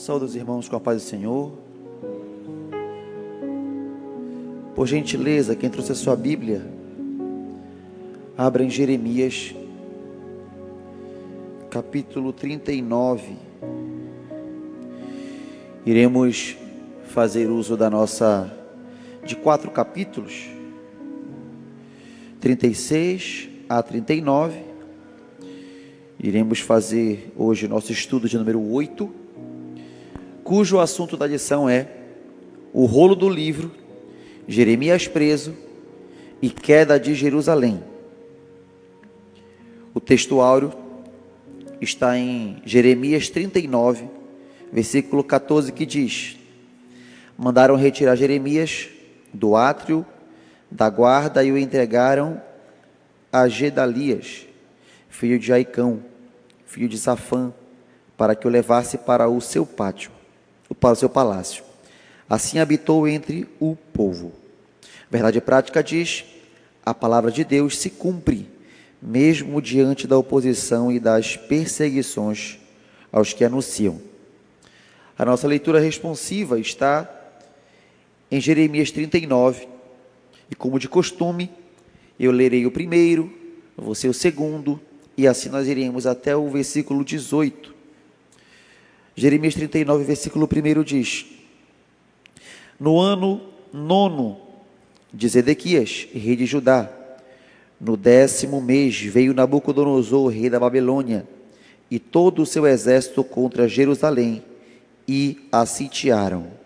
Saúde os irmãos com a paz do Senhor. Por gentileza, quem trouxe a sua Bíblia, abra em Jeremias, capítulo 39. Iremos fazer uso de 4 capítulos, 36 a 39. Iremos fazer hoje o nosso estudo de número 8, cujo assunto da lição é o rolo do livro, Jeremias preso e queda de Jerusalém. O texto áureo está em Jeremias 39, versículo 14, que diz: mandaram retirar Jeremias do átrio da guarda e o entregaram a Gedalias, filho de Aicão, filho de Safã, para que o levasse para o seu pátio, para o seu palácio. Assim habitou entre o povo. Verdade prática diz: a palavra de Deus se cumpre, mesmo diante da oposição e das perseguições aos que anunciam. A nossa leitura responsiva está em Jeremias 39, e como de costume, eu lerei o primeiro, você o segundo, e assim nós iremos até o versículo 18. Jeremias 39, versículo 1 diz: no ano 9 de Zedequias, rei de Judá, no 10º mês, veio Nabucodonosor, rei da Babilônia, e todo o seu exército contra Jerusalém, e a sitiaram.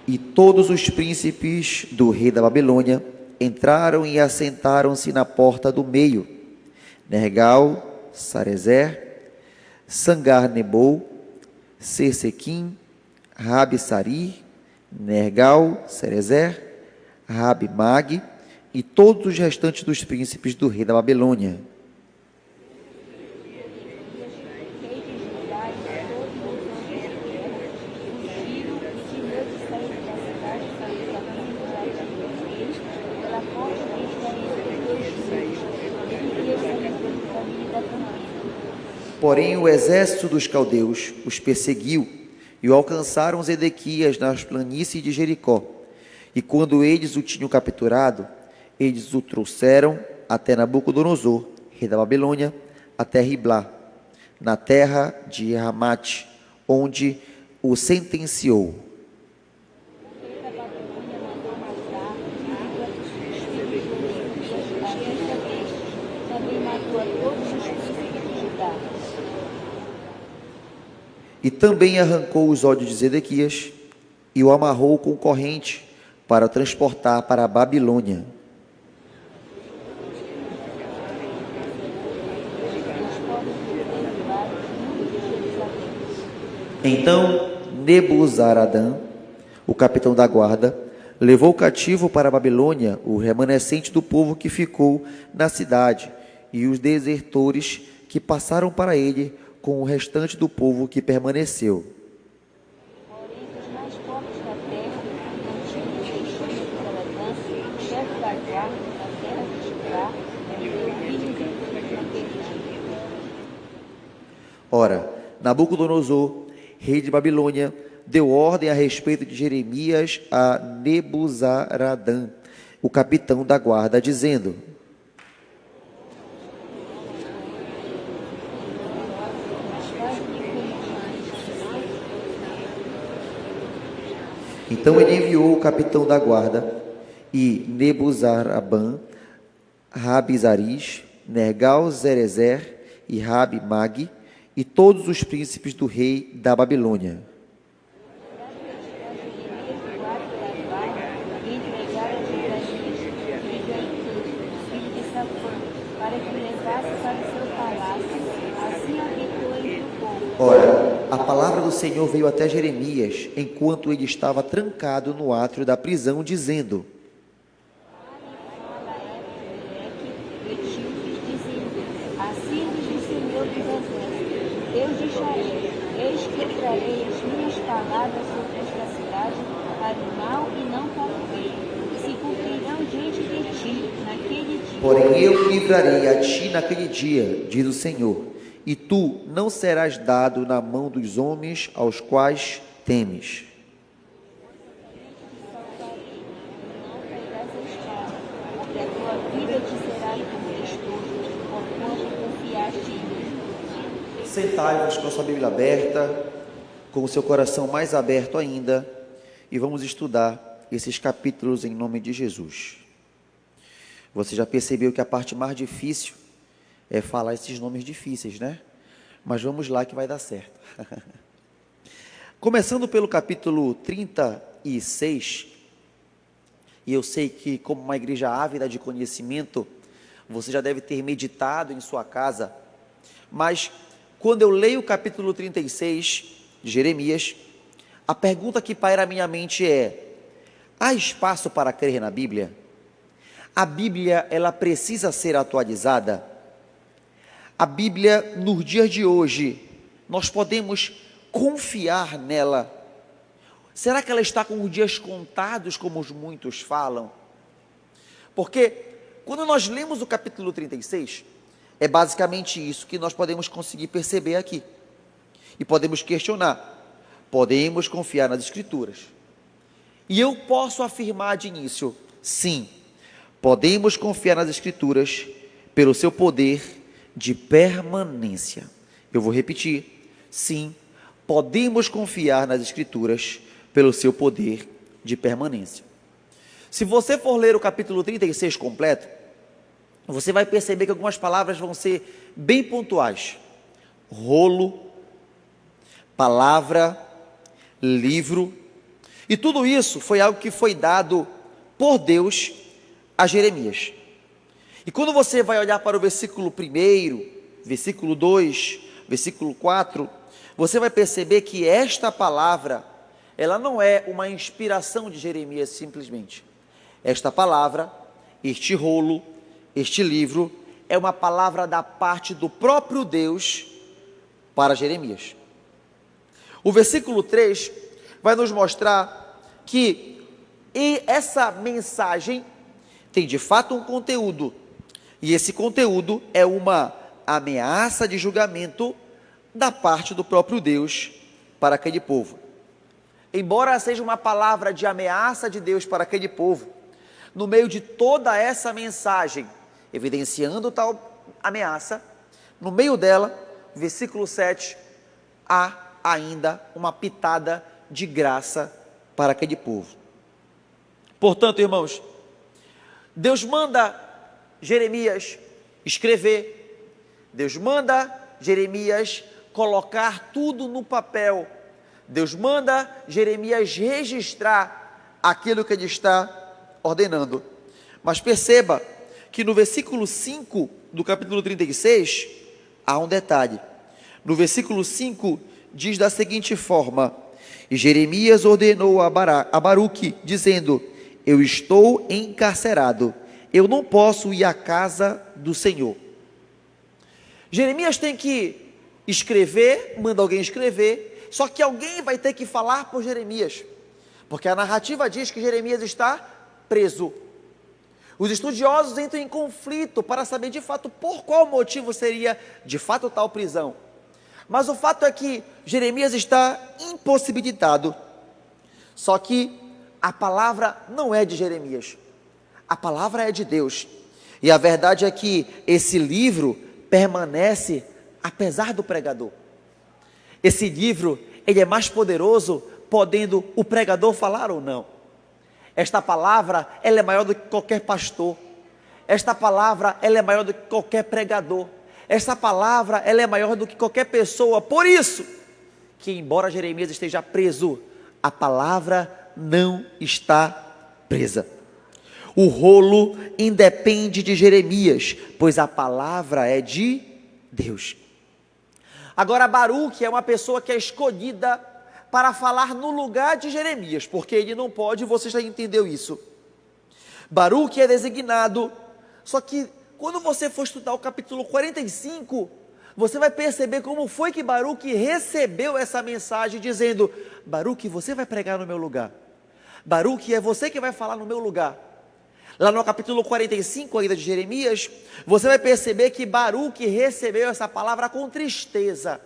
E todos os príncipes do rei da Babilônia entraram e assentaram-se na porta do meio: Nergal, Sarezer, Sangar-Nebou, Sersequim, Rabi-Sari, Nergal, Sarezer, Rabi-Mag e todos os restantes dos príncipes do rei da Babilônia. Porém o exército dos caldeus os perseguiu e o alcançaram Zedequias nas planícies de Jericó. E quando eles o tinham capturado, eles o trouxeram até Nabucodonosor, rei da Babilônia, até Riblá, na terra de Ramate, onde o sentenciou. E também arrancou os olhos de Zedequias e o amarrou com corrente para transportar para a Babilônia. Então Nebuzaradã, o capitão da guarda, levou cativo para a Babilônia o remanescente do povo que ficou na cidade e os desertores que passaram para ele com o restante do povo que permaneceu. Porém, os mais pobres da terra não tinham deixado o chefe da guarda da terra de Judá, Ora, Nabucodonosor, rei de Babilônia, deu ordem a respeito de Jeremias a Nebuzaradã, o capitão da guarda, dizendo: então ele enviou o capitão da guarda e Nebuzaraban, Rabi-Zaris, Nergal-Zerezer e Rabi-Mag e todos os príncipes do rei da Babilônia. Ora, a palavra do Senhor veio até Jeremias, enquanto ele estava trancado no átrio da prisão, dizendo: assim diz o Senhor dos Exércitos, Deus de Israel, eis que eu trarei as minhas palavras sobre esta cidade para o mal e não para o bem. Se cumprirão diante de ti naquele dia. Porém eu livrarei a ti naquele dia, diz o Senhor, e tu não serás dado na mão dos homens aos quais temes. Não cairás a espada, e a tua vida te será como estudo, porquanto confiaste em mim. Sentai-vos com a sua Bíblia aberta, com o seu coração mais aberto ainda, e vamos estudar esses capítulos em nome de Jesus. Você já percebeu que a parte mais difícil é falar esses nomes difíceis, né? Mas vamos lá que vai dar certo. Começando pelo capítulo 36, e eu sei que, como uma igreja ávida de conhecimento, você já deve ter meditado em sua casa, mas quando eu leio o capítulo 36 de Jeremias, a pergunta que paira a minha mente é: há espaço para crer na Bíblia? A Bíblia, ela precisa ser atualizada? A Bíblia, nos dias de hoje, nós podemos confiar nela? Será que ela está com os dias contados, como os muitos falam? Porque, quando nós lemos o capítulo 36, é basicamente isso que nós podemos conseguir perceber aqui. E podemos questionar. Podemos confiar nas Escrituras. E eu posso afirmar de início, sim, podemos confiar nas Escrituras pelo seu poder de permanência. Eu vou repetir, sim, podemos confiar nas Escrituras pelo seu poder de permanência. Se você for ler o capítulo 36 completo, você vai perceber que algumas palavras vão ser bem pontuais. Rolo, palavra, livro, e tudo isso foi algo que foi dado por Deus a Jeremias. E quando você vai olhar para o versículo 1, versículo 2, versículo 4, você vai perceber que esta palavra, ela não é uma inspiração de Jeremias simplesmente. Esta palavra, este rolo, este livro, é uma palavra da parte do próprio Deus para Jeremias. O versículo 3 vai nos mostrar que essa mensagem tem de fato um conteúdo, e esse conteúdo é uma ameaça de julgamento da parte do próprio Deus para aquele povo. Embora seja uma palavra de ameaça de Deus para aquele povo, no meio de toda essa mensagem, evidenciando tal ameaça, no meio dela, versículo 7, há ainda uma pitada de graça para aquele povo. Portanto, irmãos, Deus manda Jeremias escrever, Deus manda Jeremias colocar tudo no papel, Deus manda Jeremias registrar aquilo que ele está ordenando. Mas perceba que no versículo 5 do capítulo 36, há um detalhe. No versículo 5 diz da seguinte forma: e Jeremias ordenou a Baruque, dizendo: eu estou encarcerado, eu não posso ir à casa do Senhor. Jeremias tem que escrever, manda alguém escrever, só que alguém vai ter que falar por Jeremias, porque a narrativa diz que Jeremias está preso. Os estudiosos entram em conflito para saber de fato por qual motivo seria de fato tal prisão. Mas o fato é que Jeremias está impossibilitado. Só que a palavra não é de Jeremias, a palavra é de Deus. E a verdade é que esse livro permanece apesar do pregador. Esse livro, ele é mais poderoso, podendo o pregador falar ou não. Esta palavra, ela é maior do que qualquer pastor. Esta palavra, ela é maior do que qualquer pregador. Esta palavra, ela é maior do que qualquer pessoa. Por isso, que embora Jeremias esteja preso, a palavra não está presa. O rolo independe de Jeremias, pois a palavra é de Deus. Agora, Baruque é uma pessoa que é escolhida para falar no lugar de Jeremias, porque ele não pode, você já entendeu isso. Baruque é designado, só que quando você for estudar o capítulo 45, você vai perceber como foi que Baruque recebeu essa mensagem, dizendo: Baruque, você vai pregar no meu lugar. Baruque, é você que vai falar no meu lugar. lá no capítulo 45 ainda de Jeremias, você vai perceber que Baruque recebeu essa palavra com tristeza,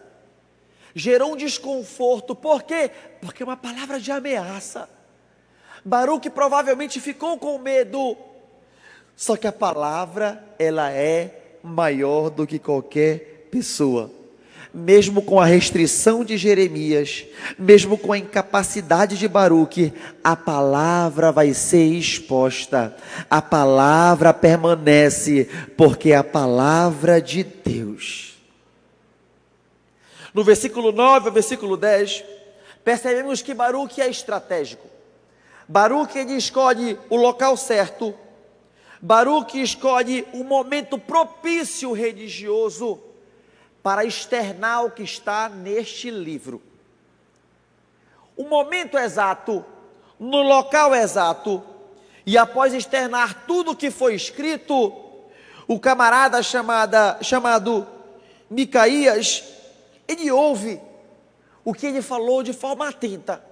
gerou um desconforto. Por quê? Porque é uma palavra de ameaça. Baruque provavelmente ficou com medo, só que a palavra, ela é maior do que qualquer pessoa. Mesmo com a restrição de Jeremias, mesmo com a incapacidade de Baruque, a palavra vai ser exposta, a palavra permanece, porque é a palavra de Deus. No versículo 9 ao versículo 10, percebemos que Baruque é estratégico. Baruque, ele escolhe o local certo, Baruque escolhe o momento propício religioso para externar o que está neste livro. O momento exato, no local exato, e após externar tudo o que foi escrito, o camarada chamado Micaías, ele ouve o que ele falou de forma atenta.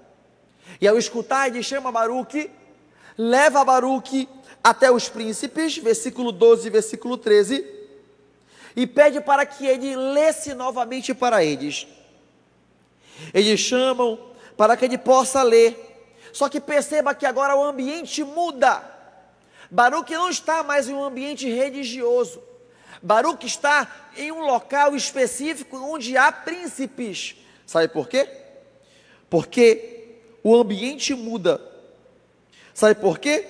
E ao escutar, ele chama Baruque, leva Baruque até os príncipes, versículo 12 e versículo 13, e pede para que ele lesse novamente para eles. Eles chamam para que ele possa ler, só que perceba que agora o ambiente muda. Baruque não está mais em um ambiente religioso, Baruque está em um local específico onde há príncipes. Sabe por quê? Porque o ambiente muda. Sabe por quê?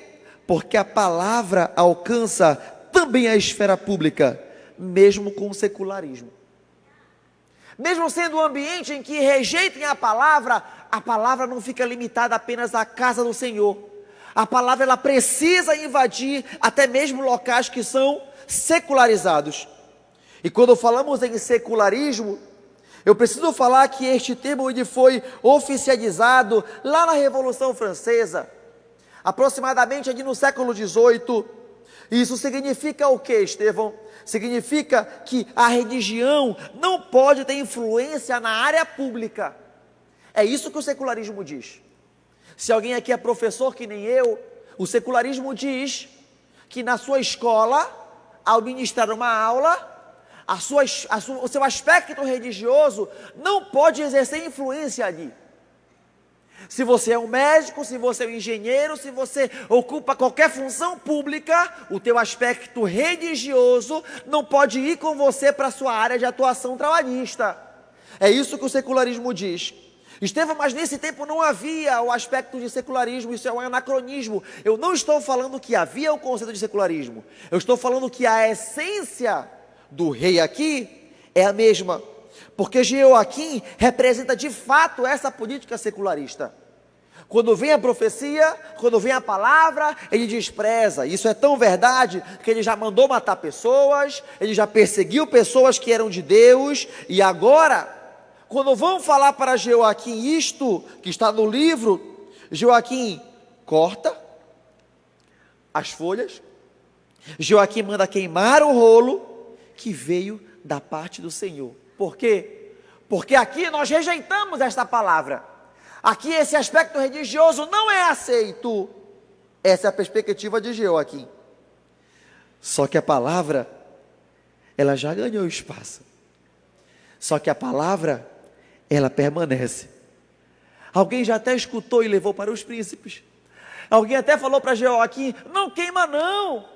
Porque a palavra alcança também a esfera pública, mesmo com o secularismo. Mesmo sendo um ambiente em que rejeitem a palavra não fica limitada apenas à casa do Senhor. A palavra, ela precisa invadir até mesmo locais que são secularizados. E quando falamos em secularismo, eu preciso falar que este termo ele foi oficializado lá na Revolução Francesa, aproximadamente ali no século XVIII. Isso significa o que, Estevão? Significa que a religião não pode ter influência na área pública. É isso que o secularismo diz. Se alguém aqui é professor que nem eu, o secularismo diz que na sua escola, ao ministrar uma aula, o seu aspecto religioso não pode exercer influência ali. Se você é um médico, se você é um engenheiro, se você ocupa qualquer função pública, o teu aspecto religioso não pode ir com você para a sua área de atuação trabalhista. É isso que o secularismo diz. Estevão, mas nesse tempo não havia o aspecto de secularismo, isso é um anacronismo. Eu não estou falando que havia o conceito de secularismo. Eu estou falando que a essência do rei aqui é a mesma. Porque Jeoaquim representa de fato essa política secularista. Quando vem a profecia, quando vem a palavra, ele despreza. Isso é tão verdade que ele já mandou matar pessoas, ele já perseguiu pessoas que eram de Deus. E agora, quando vão falar para Jeoaquim isto que está no livro, Jeoaquim corta as folhas, Jeoaquim manda queimar o rolo que veio da parte do Senhor. Por quê? Porque aqui nós rejeitamos esta palavra. Aqui esse aspecto religioso não é aceito. Essa é a perspectiva de Jeoaquim. Só que a palavra, ela já ganhou espaço. Só que a palavra, ela permanece. Alguém já até escutou e levou para os príncipes. Alguém até falou para Jeoaquim, não queima não.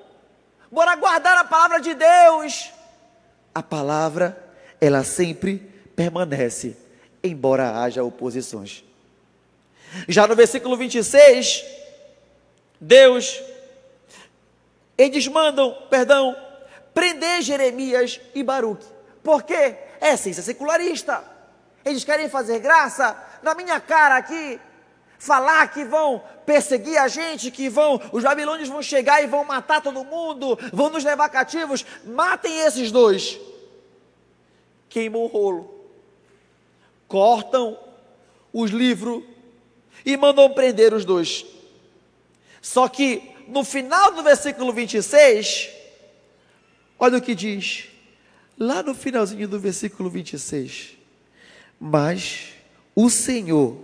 Bora guardar a palavra de Deus. A palavra, ela sempre permanece, embora haja oposições. Já no versículo 26, eles mandam prender Jeremias e Baruque. Por quê? É ciência secularista. Eles querem fazer graça na minha cara aqui, falar que vão perseguir a gente, que os babilônios vão chegar e vão matar todo mundo, vão nos levar cativos. Matem esses dois. Queimam o rolo, cortam os livros e mandam prender os dois. Só que no final do versículo 26, olha o que diz, lá no finalzinho do versículo 26, mas o Senhor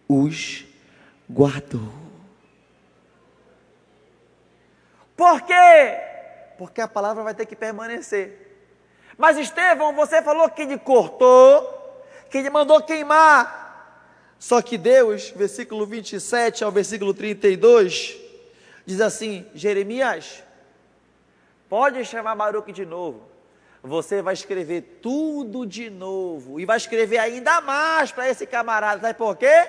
os guardou. Por quê? Porque a palavra vai ter que permanecer. Mas Estevão, você falou que ele cortou, que ele mandou queimar. Só que Deus, versículo 27 ao versículo 32, diz assim: Jeremias, pode chamar Baruque de novo. Você vai escrever tudo de novo. E vai escrever ainda mais para esse camarada. Sabe por quê?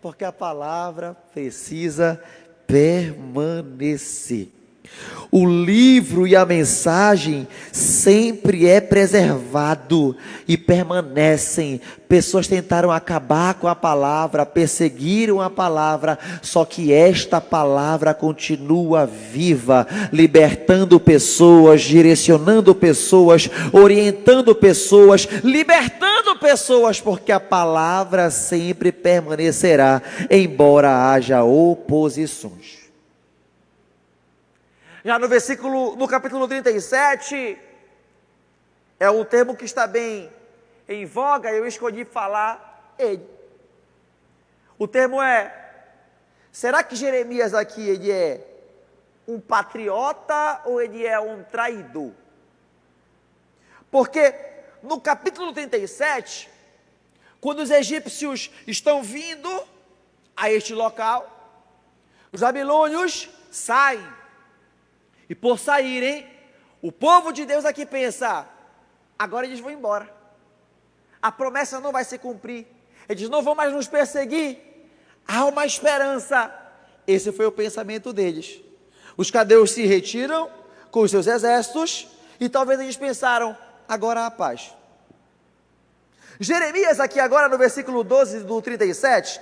Porque a palavra precisa permanecer. O livro e a mensagem sempre é preservado e permanecem. Pessoas tentaram acabar com a palavra, perseguiram a palavra, só que esta palavra continua viva, libertando pessoas, direcionando pessoas, orientando pessoas, libertando pessoas, porque a palavra sempre permanecerá, embora haja oposições. Já no capítulo 37, é um termo que está bem em voga, eu escolhi falar ele. O termo é: será que Jeremias aqui ele é um patriota ou ele é um traidor? Porque no capítulo 37, quando os egípcios estão vindo a este local, os babilônios saem. E por saírem, o povo de Deus aqui pensa: agora eles vão embora. A promessa não vai se cumprir. Eles não vão mais nos perseguir. Há uma esperança. Esse foi o pensamento deles. Os caldeus se retiram com os seus exércitos e talvez eles pensaram: agora há paz. Jeremias aqui agora no versículo 12 do 37,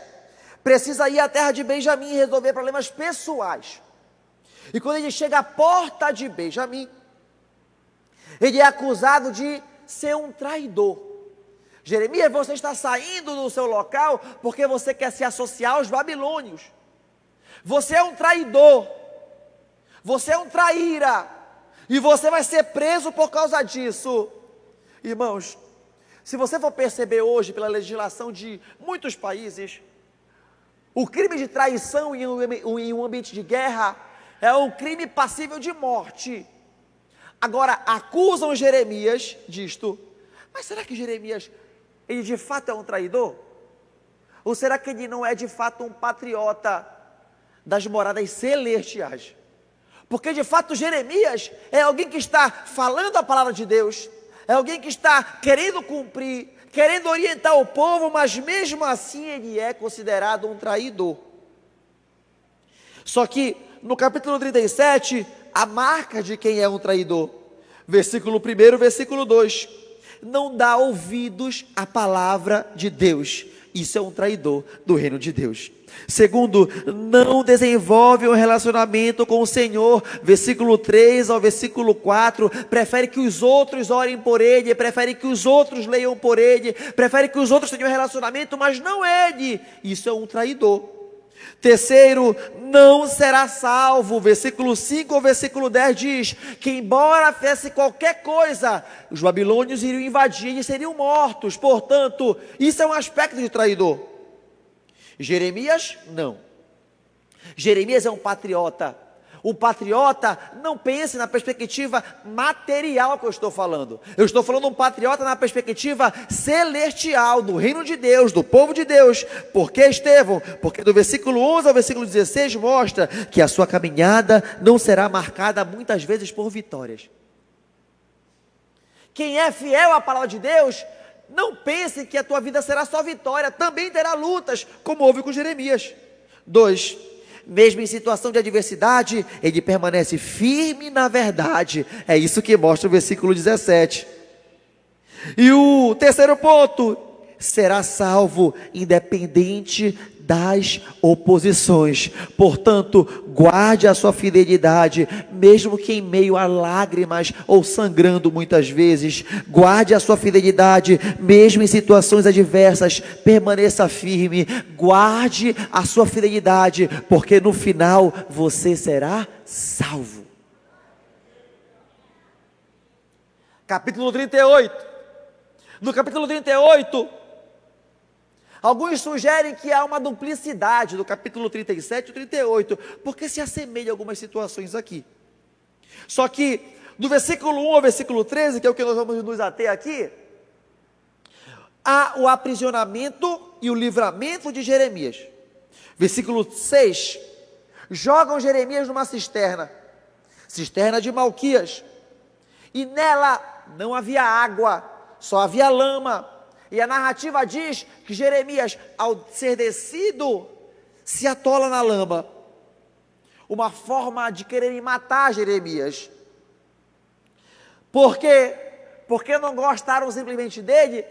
precisa ir à terra de Benjamim e resolver problemas pessoais. E quando ele chega à porta de Benjamim, ele é acusado de ser um traidor. Jeremias, você está saindo do seu local porque você quer se associar aos babilônios. Você é um traidor. Você é um traíra. E você vai ser preso por causa disso. Irmãos, se você for perceber hoje pela legislação de muitos países, o crime de traição em um ambiente de guerra é um crime passível de morte. Agora, acusam Jeremias disto. Mas será que Jeremias, ele de fato é um traidor? Ou será que ele não é de fato um patriota das moradas celestiais? Porque de fato Jeremias é alguém que está falando a palavra de Deus, é alguém que está querendo cumprir, querendo orientar o povo, mas mesmo assim ele é considerado um traidor. Só que no capítulo 37, a marca de quem é um traidor. Versículo 1, versículo 2. Não dá ouvidos à palavra de Deus. Isso é um traidor do reino de Deus. Segundo, não desenvolve um relacionamento com o Senhor. Versículo 3 ao versículo 4. Prefere que os outros orem por ele, prefere que os outros leiam por ele, prefere que os outros tenham um relacionamento, mas não ele. Isso é um traidor. Terceiro, não será salvo. Versículo 5 ao versículo 10 diz que embora fizesse qualquer coisa, os babilônios iriam invadir e seriam mortos. Portanto, isso é um aspecto de traidor. Jeremias, não. Jeremias é um patriota. O patriota não pensa na perspectiva material que eu estou falando. Eu estou falando um patriota na perspectiva celestial, do reino de Deus, do povo de Deus. Por que, Estevão? Porque do versículo 11 ao versículo 16 mostra que a sua caminhada não será marcada muitas vezes por vitórias. Quem é fiel à palavra de Deus, não pense que a tua vida será só vitória, também terá lutas, como houve com Jeremias. 2. Mesmo em situação de adversidade, ele permanece firme na verdade. É isso que mostra o versículo 17. E o terceiro ponto: será salvo independente das oposições. Portanto, guarde a sua fidelidade, mesmo que em meio a lágrimas ou sangrando muitas vezes. Guarde a sua fidelidade, mesmo em situações adversas. Permaneça firme, guarde a sua fidelidade, porque no final você será salvo. Capítulo 38. No capítulo 38, alguns sugerem que há uma duplicidade do capítulo 37 e 38, porque se assemelha algumas situações aqui. Só que do versículo 1 ao versículo 13, que é o que nós vamos nos ater aqui, há o aprisionamento e o livramento de Jeremias. Versículo 6, jogam Jeremias numa cisterna de Malquias, e nela não havia água, só havia lama, e a narrativa diz que Jeremias, ao ser descido, se atola na lama, uma forma de quererem matar Jeremias. Por quê? Porque não gostaram simplesmente dele?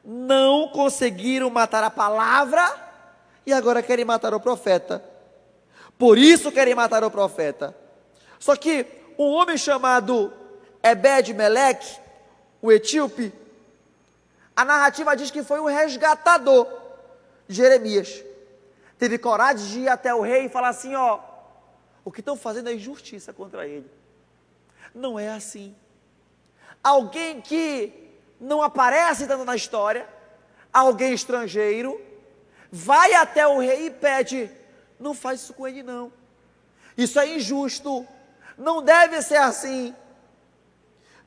Não conseguiram matar a palavra, e agora querem matar o profeta. Por isso querem matar o profeta. Só que um homem chamado Ebed-Meleque, o etíope, a narrativa diz que foi o resgatador de Jeremias. Teve coragem de ir até o rei e falar assim: ó, o que estão fazendo é injustiça contra ele. Não é assim. Alguém que não aparece tanto na história, alguém estrangeiro, vai até o rei e pede: não faz isso com ele não, isso é injusto, não deve ser assim.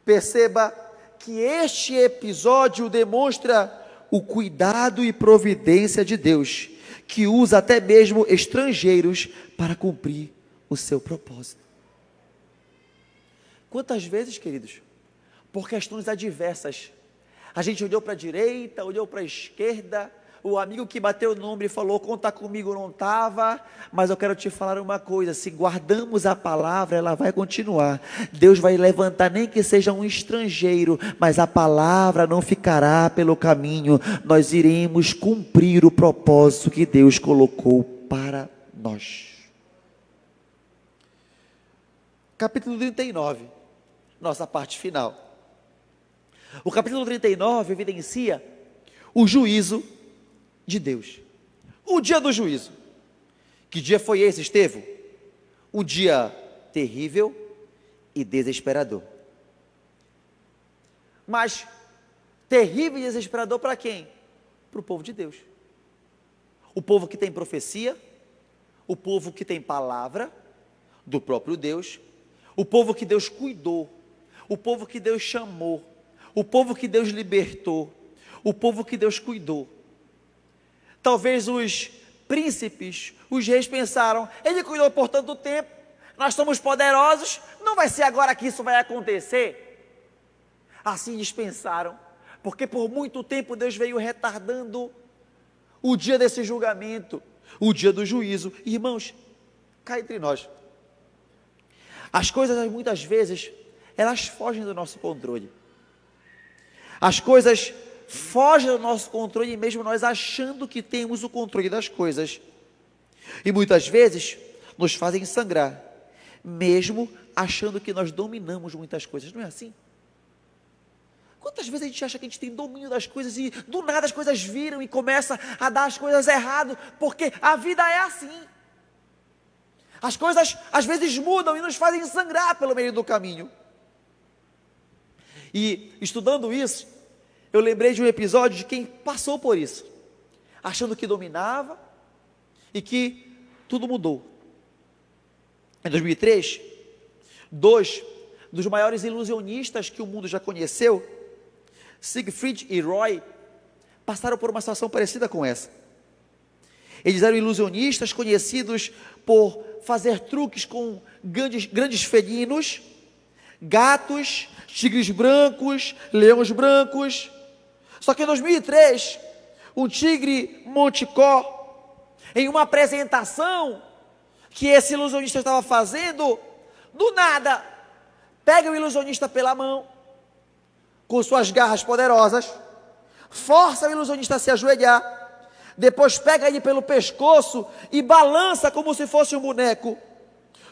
Perceba que este episódio demonstra o cuidado e providência de Deus, que usa até mesmo estrangeiros para cumprir o seu propósito. Quantas vezes, queridos, por questões adversas, a gente olhou para a direita, olhou para a esquerda, o amigo que bateu no ombro e falou: conta comigo, não estava, mas eu quero te falar uma coisa, se guardamos a palavra, ela vai continuar, Deus vai levantar, nem que seja um estrangeiro, mas a palavra não ficará pelo caminho, nós iremos cumprir o propósito que Deus colocou para nós. Capítulo 39, nossa parte final. O capítulo 39 evidencia o juízo de Deus, o dia do juízo. Que dia foi esse, Estevão? Um dia terrível e desesperador. Mas terrível e desesperador para quem? Para o povo de Deus. O povo que tem profecia, o povo que tem palavra do próprio Deus, o povo que Deus cuidou, o povo que Deus chamou, o povo que Deus libertou, o povo que Deus cuidou. Talvez os príncipes, os reis pensaram: ele cuidou por tanto tempo, nós somos poderosos, não vai ser agora que isso vai acontecer. Assim eles pensaram, porque por muito tempo Deus veio retardando o dia desse julgamento, o dia do juízo. Irmãos, cá entre nós, as coisas muitas vezes, elas fogem do nosso controle. As coisas fogem do nosso controle, mesmo nós achando que temos o controle das coisas. E muitas vezes nos fazem sangrar, mesmo achando que nós dominamos muitas coisas. Não é assim? Quantas vezes a gente acha que a gente tem domínio das coisas e do nada as coisas viram e começa a dar as coisas errado, porque a vida é assim. As coisas às vezes mudam e nos fazem sangrar pelo meio do caminho. E estudando isso, eu lembrei de um episódio de quem passou por isso, achando que dominava e que tudo mudou. Em 2003, dois dos maiores ilusionistas que o mundo já conheceu, Siegfried e Roy, passaram por uma situação parecida com essa. Eles eram ilusionistas conhecidos por fazer truques com grandes felinos, gatos, tigres brancos, leões brancos. Só que em 2003, um tigre monticó, em uma apresentação que esse ilusionista estava fazendo, do nada, pega o ilusionista pela mão, com suas garras poderosas, força o ilusionista a se ajoelhar, depois pega ele pelo pescoço e balança como se fosse um boneco,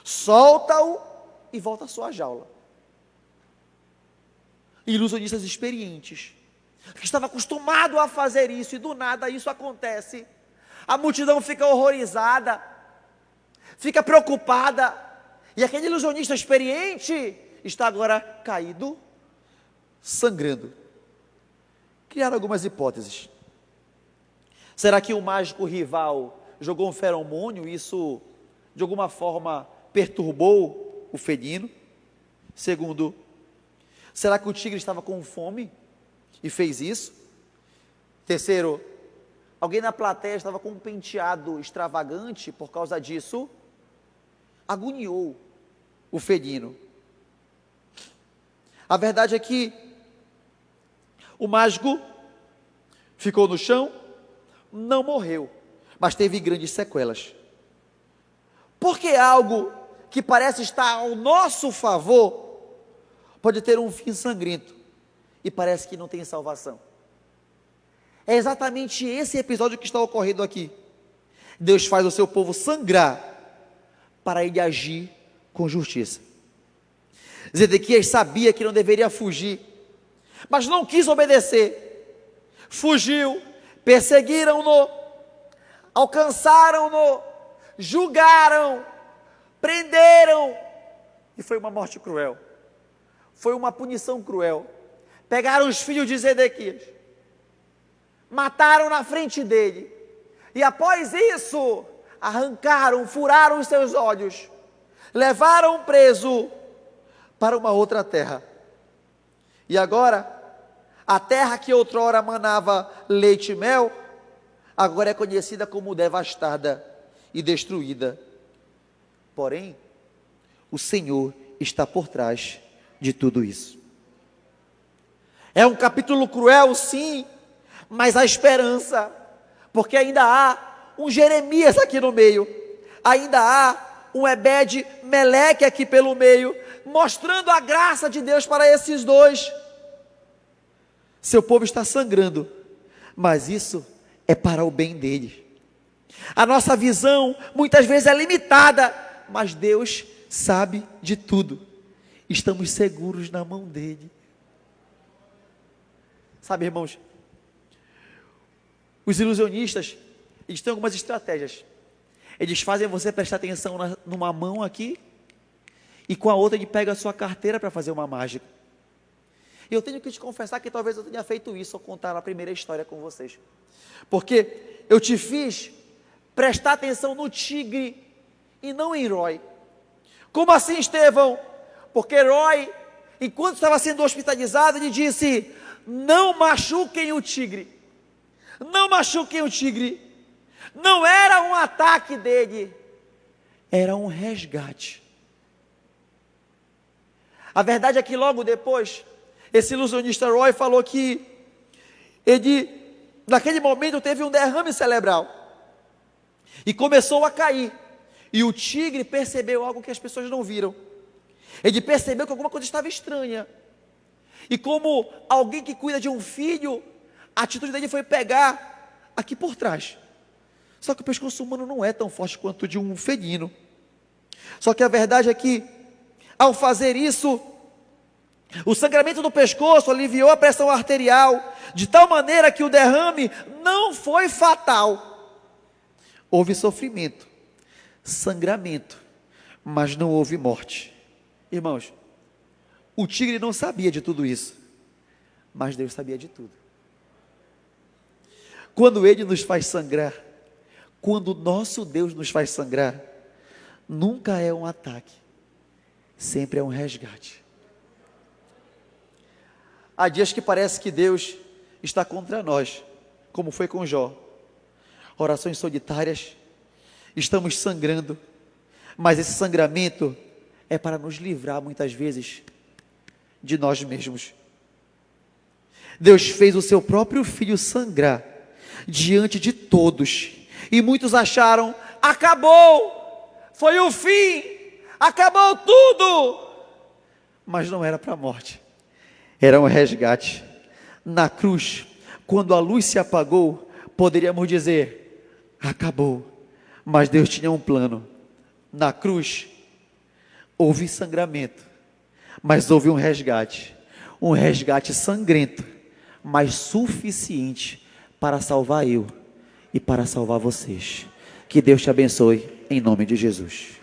solta-o e volta à sua jaula. Ilusionistas experientes, que estava acostumado a fazer isso, e do nada isso acontece. A multidão fica horrorizada, fica preocupada, e aquele ilusionista experiente está agora caído, sangrando. Criaram algumas hipóteses. Será que o mágico rival jogou um feromônio, isso de alguma forma perturbou o felino? Segundo, será que o tigre estava com fome e fez isso? Terceiro, alguém na plateia estava com um penteado extravagante, por causa disso agoniou o felino. A verdade é que o mágico ficou no chão, não morreu, mas teve grandes sequelas. Porque algo que parece estar ao nosso favor pode ter um fim sangrento e parece que não tem salvação. É exatamente esse episódio que está ocorrendo aqui. Deus faz o seu povo sangrar para ele agir com justiça. Zedequias sabia que não deveria fugir, mas não quis obedecer. Fugiu, perseguiram-no, alcançaram-no, julgaram, prenderam, e foi uma morte cruel. Foi uma punição cruel. Pegaram os filhos de Zedequias, mataram na frente dele, e após isso, arrancaram, furaram os seus olhos, levaram preso para uma outra terra. E agora, a terra que outrora manava leite e mel, agora é conhecida como devastada e destruída. Porém, o Senhor está por trás de tudo isso. É um capítulo cruel, sim, mas há esperança, porque ainda há um Jeremias aqui no meio, ainda há um Ebed-Meleque aqui pelo meio, mostrando a graça de Deus para esses dois. Seu povo está sangrando, mas isso é para o bem dele. A nossa visão muitas vezes é limitada, mas Deus sabe de tudo. Estamos seguros na mão dele. Sabe, irmãos, os ilusionistas, eles têm algumas estratégias. Eles fazem você prestar atenção numa mão aqui, e com a outra ele pega a sua carteira para fazer uma mágica. Eu tenho que te confessar que talvez eu tenha feito isso ao contar a primeira história com vocês, porque eu te fiz prestar atenção no tigre e não em Roy. Como assim, Estevão? Porque Roy, enquanto estava sendo hospitalizado, ele disse: não machuquem o tigre, não machuquem o tigre. Não era um ataque dele, era um resgate. A verdade é que logo depois, esse ilusionista Roy falou que ele, naquele momento, teve um derrame cerebral e começou a cair, e o tigre percebeu algo que as pessoas não viram. Ele percebeu que alguma coisa estava estranha, e como alguém que cuida de um filho, a atitude dele foi pegar aqui por trás. Só que o pescoço humano não é tão forte quanto o de um felino. Só que a verdade é que, ao fazer isso, o sangramento do pescoço aliviou a pressão arterial, de tal maneira que o derrame não foi fatal. Houve sofrimento, sangramento, mas não houve morte. Irmãos, o tigre não sabia de tudo isso, mas Deus sabia de tudo. Quando Ele nos faz sangrar, quando o nosso Deus nos faz sangrar, nunca é um ataque, sempre é um resgate. Há dias que parece que Deus está contra nós, como foi com Jó. Orações solitárias, estamos sangrando, mas esse sangramento é para nos livrar muitas vezes de nós mesmos. Deus fez o seu próprio filho sangrar diante de todos, e muitos acharam: acabou, foi o fim, acabou tudo. Mas não era para a morte, era um resgate. Na cruz, quando a luz se apagou, poderíamos dizer: acabou, mas Deus tinha um plano. Na cruz, houve sangramento, mas houve um resgate sangrento, mas suficiente para salvar eu e para salvar vocês. Que Deus te abençoe, em nome de Jesus.